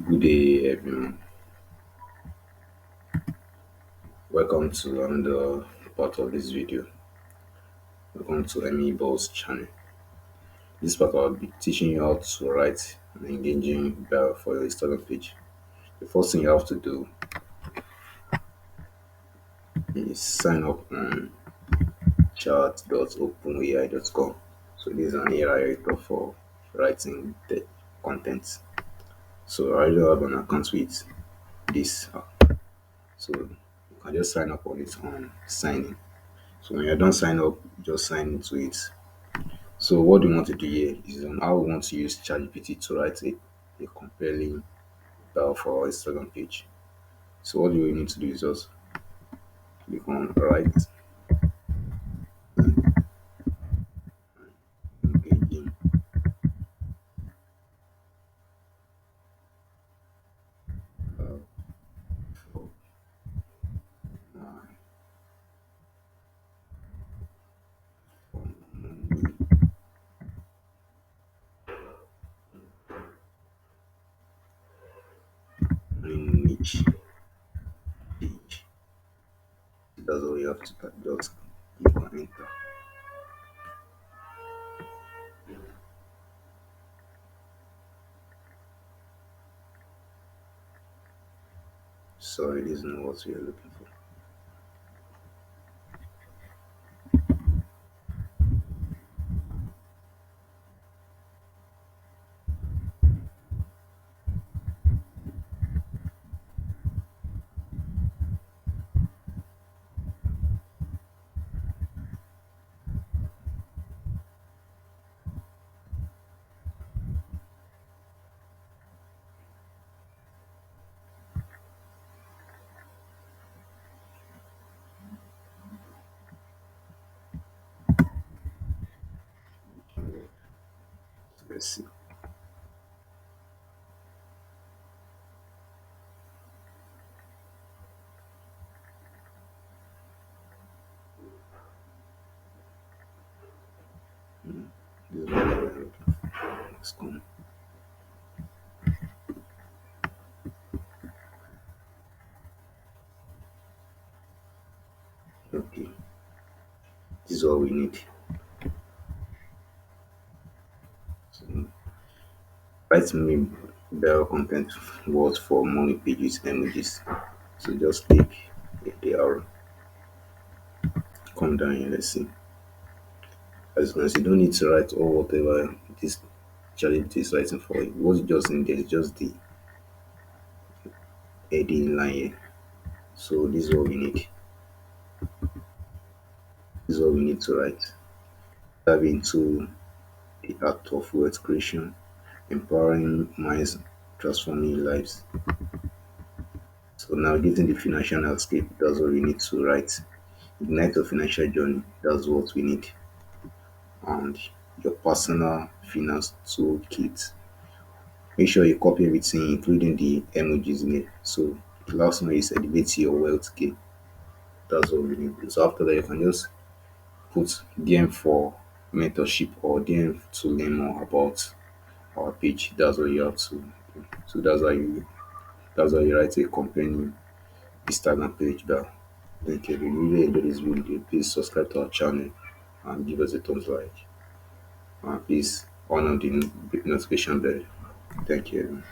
Good day, everyone. Welcome to another part of this video. Welcome to Emmhi Boss channel. This part I'll be teaching you how to write an engaging bio for your Instagram page. The first thing you have to do is sign up on chat.openai.com. So this is an AI editor for writing the content. So I already have an account with this so you can just sign up on it on signing. So when you're done sign up, just sign into it. So what we want to do here is how we want to use ChatGPT to write a compelling bio for our Instagram page. So what do we need to do is just click on write engaging uh, for my for my niche page. That's all you have to type. Just click on enter. Sorry, this is not what we are looking for. Let's see. This is what we are looking for. Let's come. Okay, this is all we need. So write me better content words for money pages emojis. So just click the arrow, come down here, let's see. As you can see, you don't need to write all whatever this ChatGPT is writing for you. What's just in there is just the heading line here. So this is what we need. This is what we need to write. Dive into the art of wealth creation, empowering minds, transforming lives. So navigating the financial landscape, that's what we need to write. Ignite your financial journey, that's what we need. And your personal finance toolkit. Make sure you copy everything, including the emojis in it. So the last one is elevate your wealth game. That's what we need. So after that, you can just put DM for mentorship or DM to learn more about our page. That's what you have to do. So that's how you write a company Instagram page down. Thank you. If you really enjoyed this video, please subscribe to our channel and give us a thumbs like. Please on the notification bell. Thank you.